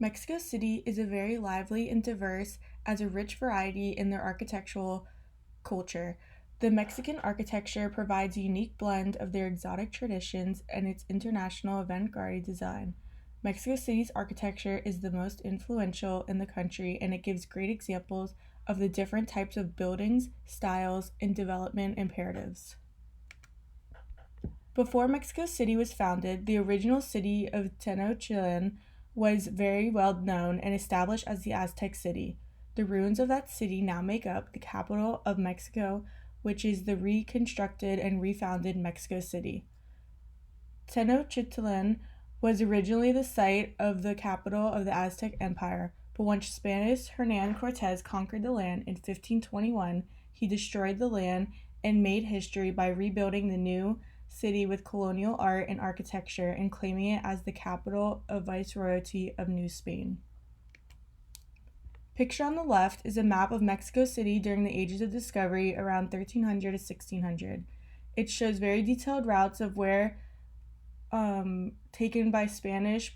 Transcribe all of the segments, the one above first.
Mexico City is a very lively and diverse as a rich variety in their architectural culture. The Mexican architecture provides a unique blend of their exotic traditions and its international avant-garde design. Mexico City's architecture is the most influential in the country and it gives great examples of the different types of buildings, styles, and development imperatives. Before Mexico City was founded, the original city of Tenochtitlan was very well known and established as the Aztec city. The ruins of that city now make up the capital of Mexico, which is the reconstructed and refounded Mexico City. Tenochtitlan was originally the site of the capital of the Aztec Empire, but once Spanish Hernan Cortez conquered the land in 1521, he destroyed the land and made history by rebuilding the new city with colonial art and architecture and claiming it as the capital of Viceroyalty of New Spain. Pictured on the left is a map of Mexico City during the Ages of Discovery around 1300 to 1600. It shows very detailed routes of where taken by Spanish,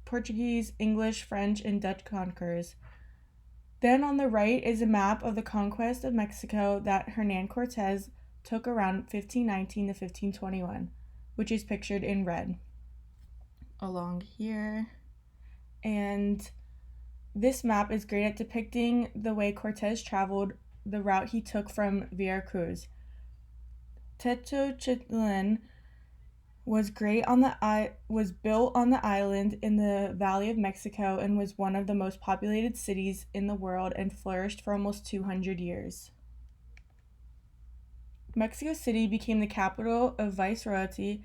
Portuguese, English, French, and Dutch conquerors. Then on the right is a map of the conquest of Mexico that Hernan Cortez took around 1519 to 1521, which is pictured in red along here. And this map is great at depicting the way Cortez traveled, the route he took from Veracruz. Tenochtitlan was built on the island in the Valley of Mexico and was one of the most populated cities in the world and flourished for almost 200 years. Mexico City became the capital of Viceroyalty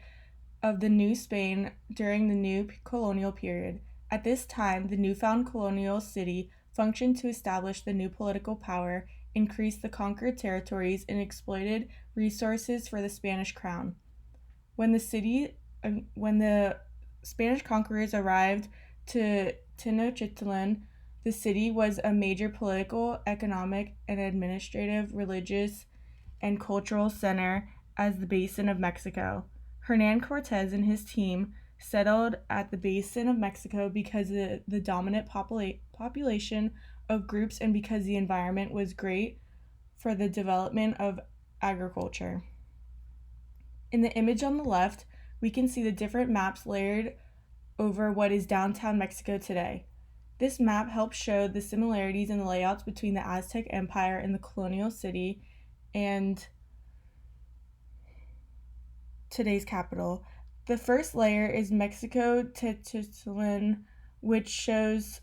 of the New Spain during the new colonial period. At this time, the newfound colonial city functioned to establish the new political power, increase the conquered territories, and exploited resources for the Spanish crown. When the Spanish conquerors arrived to Tenochtitlan, the city was a major political, economic, and administrative, religious, and cultural center as the basin of Mexico. Hernan Cortez and his team settled at the basin of Mexico because of the dominant population of groups and because the environment was great for the development of agriculture. In the image on the left, we can see the different maps layered over what is downtown Mexico today. This map helps show the similarities in the layouts between the Aztec Empire and the colonial city and today's capital. The first layer is Mexico Tenochtitlan, which shows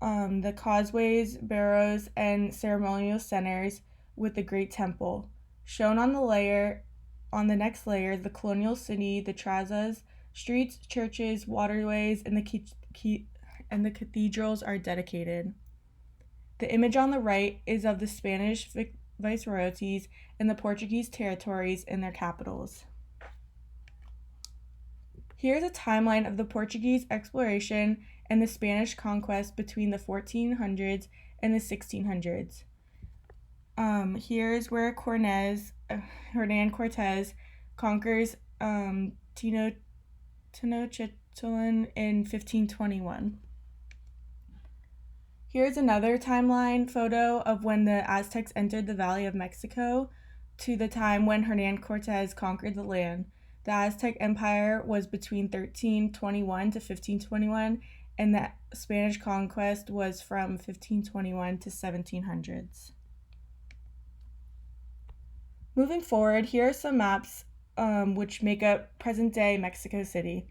the causeways, barrows, and ceremonial centers with the Great Temple. Shown on the next layer, the colonial city, the trazas, streets, churches, waterways, and the cathedrals are dedicated. The image on the right is of the Spanish viceroyalties and the Portuguese territories and their capitals. Here's a timeline of the Portuguese exploration and the Spanish conquest between the 1400s and the 1600s. Here's where Hernan Cortez conquers Tenochtitlan in 1521. Here's another timeline photo of when the Aztecs entered the Valley of Mexico to the time when Hernan Cortez conquered the land. The Aztec Empire was between 1321 to 1521, and the Spanish conquest was from 1521 to 1700s. Moving forward, here are some maps which make up present-day Mexico City.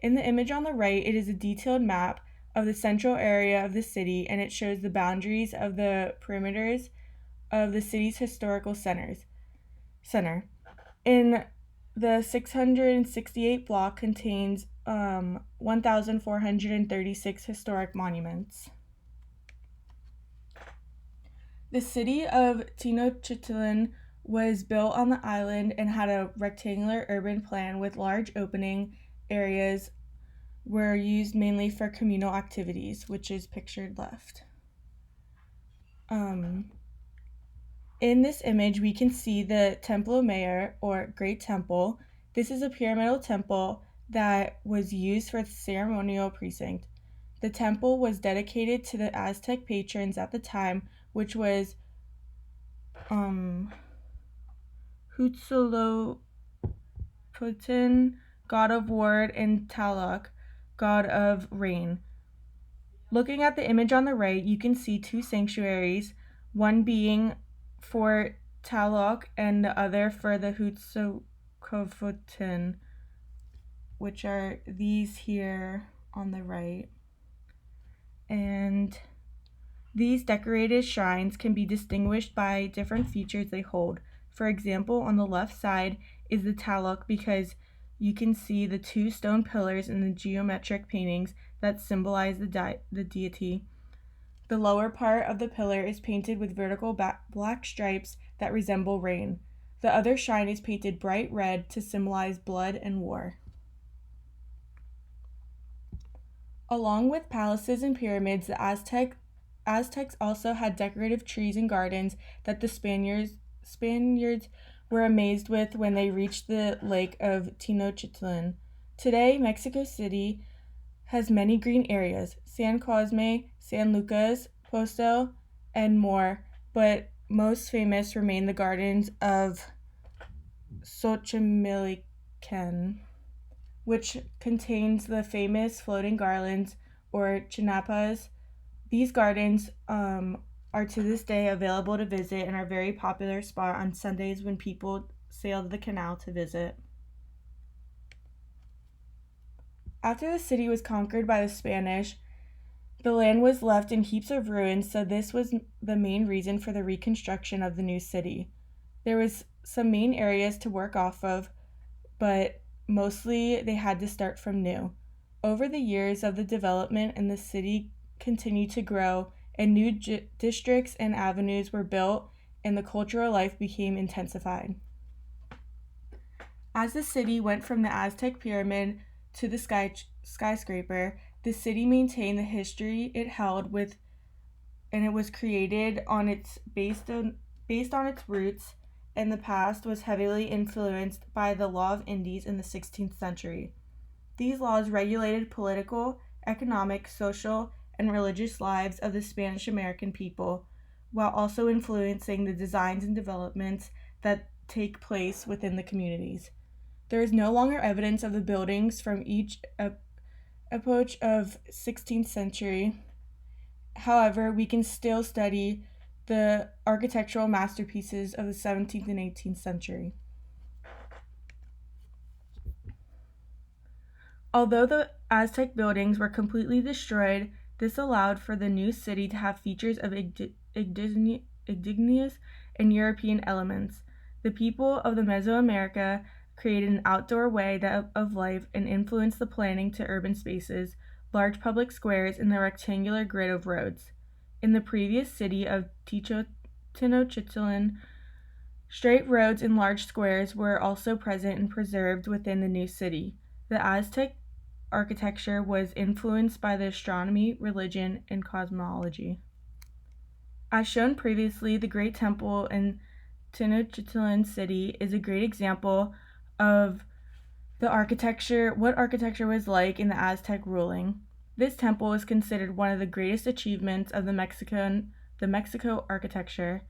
In the image on the right, it is a detailed map of the central area of the city, and it shows the boundaries of the perimeters of the city's historical center. In the 668 block contains 1,436 historic monuments. The city of Tenochtitlan was built on the island and had a rectangular urban plan with large opening areas were used mainly for communal activities, which is pictured left. In this image, we can see the Templo Mayor, or Great Temple. This is a pyramidal temple that was used for the ceremonial precinct. The temple was dedicated to the Aztec patrons at the time, which was Huitzilopochtli, god of war, and Tlaloc, god of rain. Looking at the image on the right, you can see two sanctuaries, one being for Tlaloc and the other for the Huitzilopochtli, which are these here on the right. And these decorated shrines can be distinguished by different features they hold. For example, on the left side is the Tlaloc because you can see the two stone pillars in the geometric paintings that symbolize the deity. The lower part of the pillar is painted with vertical black stripes that resemble rain. The other shrine is painted bright red to symbolize blood and war. Along with palaces and pyramids, the Aztecs also had decorative trees and gardens that the Spaniards were amazed with when they reached the lake of Tenochtitlan. Today, Mexico City has many green areas, San Cosme, San Lucas, Pozo, and more, but most famous remain the gardens of Xochimilcan, which contains the famous floating garlands or chinapas. These gardens are to this day available to visit and are a very popular spot on Sundays when people sail to the canal to visit. After the city was conquered by the Spanish, the land was left in heaps of ruins, so this was the main reason for the reconstruction of the new city. There was some main areas to work off of, but mostly they had to start from new. Over the years of the development, and the city continued to grow, and new districts and avenues were built, and the cultural life became intensified. As the city went from the Aztec pyramid to the skyscraper, the city maintained the history it held with, and it was created on its based on its roots, and the past was heavily influenced by the Law of Indies in the 16th century. These laws regulated political, economic, social, and religious lives of the Spanish American people, while also influencing the designs and developments that take place within the communities. There is no longer evidence of the buildings from each epoch of 16th century. However, we can still study the architectural masterpieces of the 17th and 18th century. Although the Aztec buildings were completely destroyed, this allowed for the new city to have features of indigenous and European elements. The people of the Mesoamerica created an outdoor way of life and influenced the planning to urban spaces, large public squares, and the rectangular grid of roads. In the previous city of Tenochtitlan, straight roads and large squares were also present and preserved within the new city. The Aztec architecture was influenced by the astronomy, religion, and cosmology. As shown previously, the Great Temple in Tenochtitlan City is a great example of what architecture was like in the Aztec ruling. This temple is considered one of the greatest achievements of the Mexico architecture.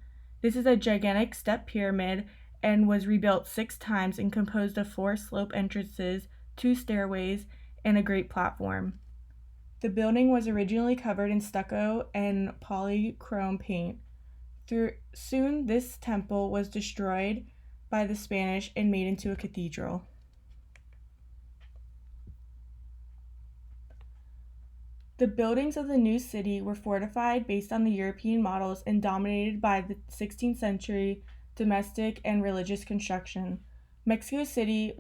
This is a gigantic step pyramid and was rebuilt 6 times and composed of 4 slope entrances, 2 stairways, and a great platform. The building was originally covered in stucco and polychrome paint. Soon, this temple was destroyed by the Spanish and made into a cathedral. The buildings of the new city were fortified based on the European models and dominated by the 16th century domestic and religious construction. Mexico City's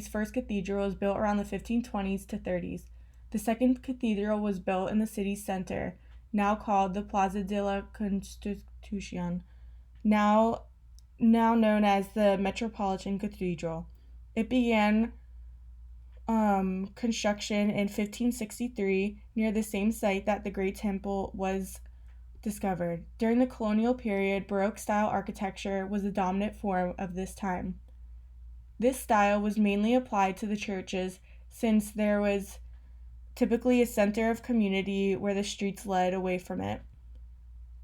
first cathedral was built around the 1520s to 30s. The second cathedral was built in the city's center, now called the Plaza de la Constitucion, now known as the Metropolitan Cathedral. It began construction in 1563 near the same site that the Great Temple was discovered. During the colonial period, Baroque-style architecture was the dominant form of this time. This style was mainly applied to the churches since there was typically a center of community where the streets led away from it.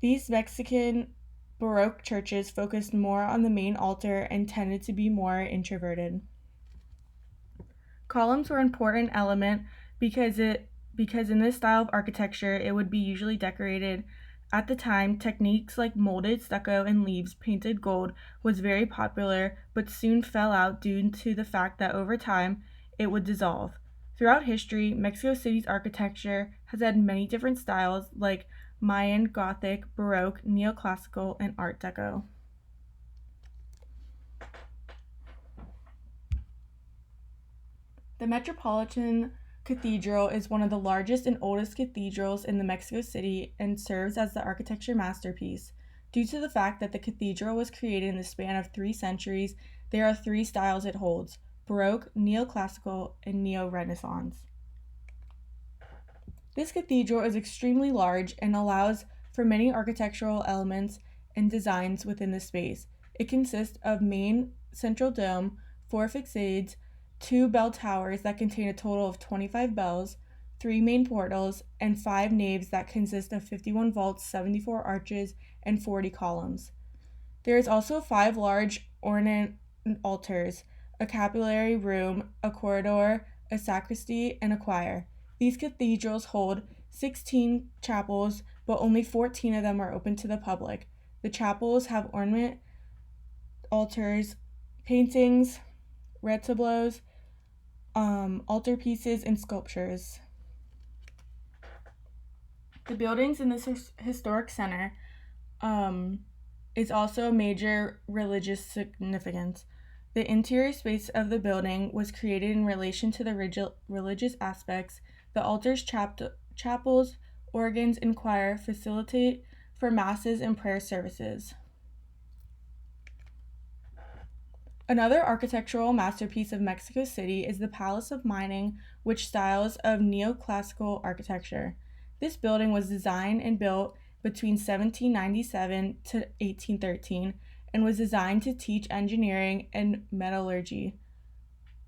These Mexican Baroque churches focused more on the main altar and tended to be more introverted. Columns were an important element because in this style of architecture it would be usually decorated. At the time, techniques like molded stucco and leaves painted gold was very popular, but soon fell out due to the fact that over time it would dissolve. Throughout history, Mexico City's architecture has had many different styles like Mayan, Gothic, Baroque, Neoclassical, and Art Deco. The Metropolitan Cathedral is one of the largest and oldest cathedrals in the Mexico City and serves as the architecture masterpiece. Due to the fact that the cathedral was created in the span of 3 centuries, there are 3 styles it holds: Baroque, Neoclassical, and Neo-Renaissance. This cathedral is extremely large and allows for many architectural elements and designs within the space. It consists of main central dome, 4 facades, 2 bell towers that contain a total of 25 bells, 3 main portals, and 5 naves that consist of 51 vaults, 74 arches, and 40 columns. There is also 5 large ornate altars, a capillary room, a corridor, a sacristy, and a choir. These cathedrals hold 16 chapels, but only 14 of them are open to the public. The chapels have ornate altars, paintings, retablos, altarpieces, and sculptures. The buildings in this historic center is also a major religious significance. The interior space of the building was created in relation to the religious aspects. The altars, chapels, organs, and choir facilitate for masses and prayer services. Another architectural masterpiece of Mexico City is the Palace of Mining, which styles of neoclassical architecture. This building was designed and built between 1797 to 1813 and was designed to teach engineering and metallurgy.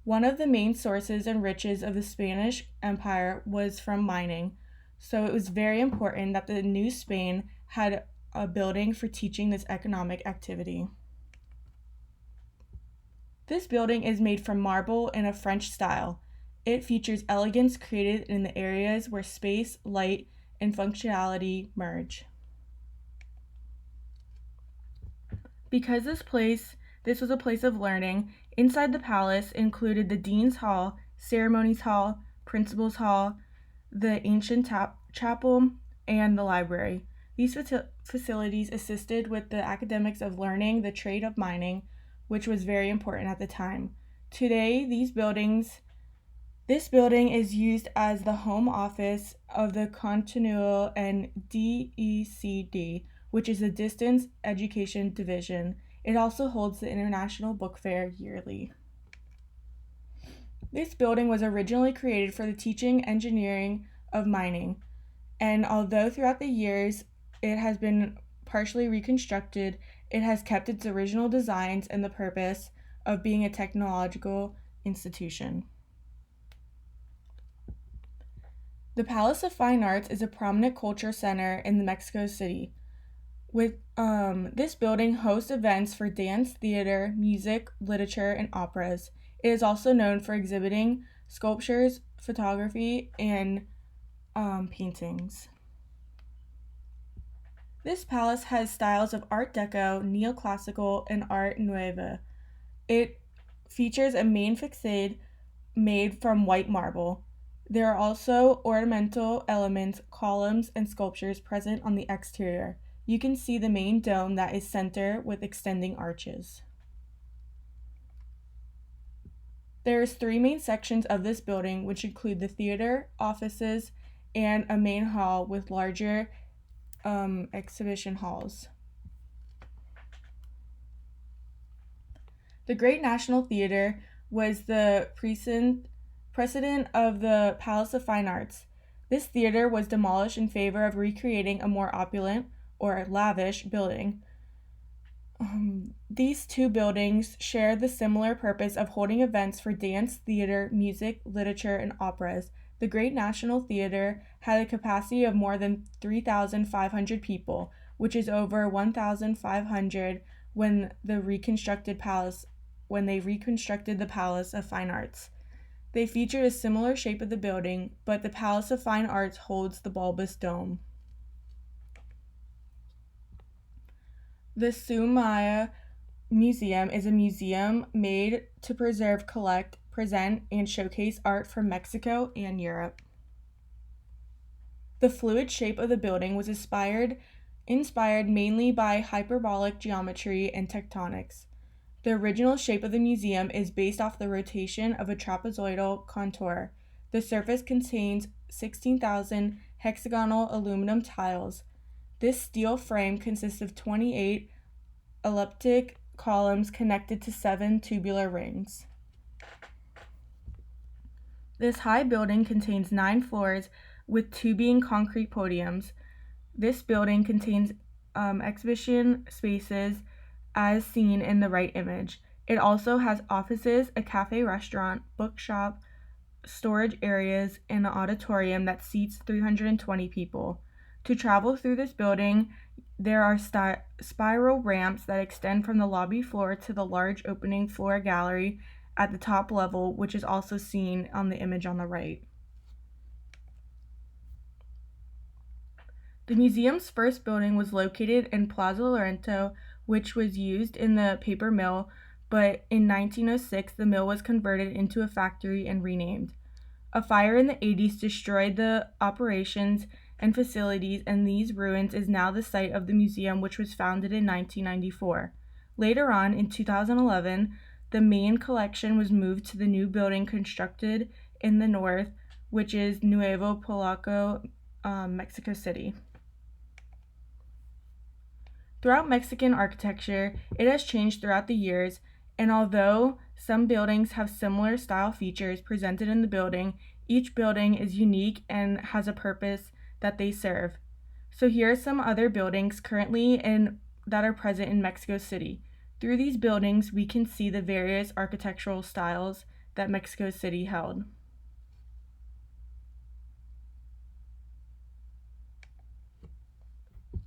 One of the main sources and riches of the Spanish Empire was from mining, so it was very important that the New Spain had a building for teaching this economic activity. This building is made from marble in a French style. It features elegance created in the areas where space, light, and functionality merge. Because this was a place of learning, inside the palace included the Dean's Hall, Ceremonies Hall, Principal's Hall, the ancient chapel, and the library. These facilities assisted with the academics of learning the trade of mining, which was very important at the time. Today, this building is used as the home office of the Continuo and DECD, which is the Distance Education Division. It also holds the International Book Fair yearly. This building was originally created for the teaching engineering of mining, and although throughout the years it has been partially reconstructed, it has kept its original designs and the purpose of being a technological institution. The Palace of Fine Arts is a prominent culture center in Mexico City. With this building hosts events for dance, theater, music, literature, and operas. It is also known for exhibiting sculptures, photography, and paintings. This palace has styles of Art Deco, Neoclassical, and Art Nouveau. It features a main facade made from white marble. There are also ornamental elements, columns, and sculptures present on the exterior. You can see the main dome that is center with extending arches. There is 3 main sections of this building, which include the theater, offices, and a main hall with larger exhibition halls. The Great National Theater was the precedent of the Palace of Fine Arts. This theater was demolished in favor of recreating a more opulent or lavish building. These 2 buildings share the similar purpose of holding events for dance, theater, music, literature, and operas. The Great National Theater had a capacity of more than 3,500 people, which is over 1,500 when they reconstructed the Palace of Fine Arts. They featured a similar shape of the building, but the Palace of Fine Arts holds the bulbous dome. The Soumaya Museum is a museum made to preserve, collect, present, and showcase art from Mexico and Europe. The fluid shape of the building was inspired mainly by hyperbolic geometry and tectonics. The original shape of the museum is based off the rotation of a trapezoidal contour. The surface contains 16,000 hexagonal aluminum tiles. This steel frame consists of 28 elliptic columns connected to 7 tubular rings. This high building contains 9 floors with tubing concrete podiums. This building contains exhibition spaces as seen in the right image. It also has offices, a cafe restaurant, bookshop, storage areas, and an auditorium that seats 320 people. To travel through this building, there are spiral ramps that extend from the lobby floor to the large opening floor gallery at the top level, which is also seen on the image on the right. The museum's first building was located in Plaza Loreto, which was used in the paper mill, but in 1906 the mill was converted into a factory and renamed. A fire in the 80s destroyed the operations and facilities, and these ruins is now the site of the museum, which was founded in 1994. Later on, in 2011, the main collection was moved to the new building constructed in the north, which is Nuevo Polaco, Mexico City. Throughout Mexican architecture, it has changed throughout the years, and although some buildings have similar style features presented in the building, each building is unique and has a purpose that they serve. So here are some other buildings currently that are present in Mexico City. Through these buildings, we can see the various architectural styles that Mexico City held.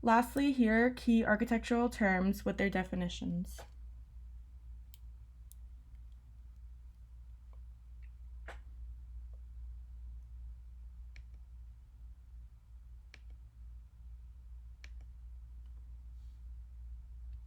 Lastly, here are key architectural terms with their definitions.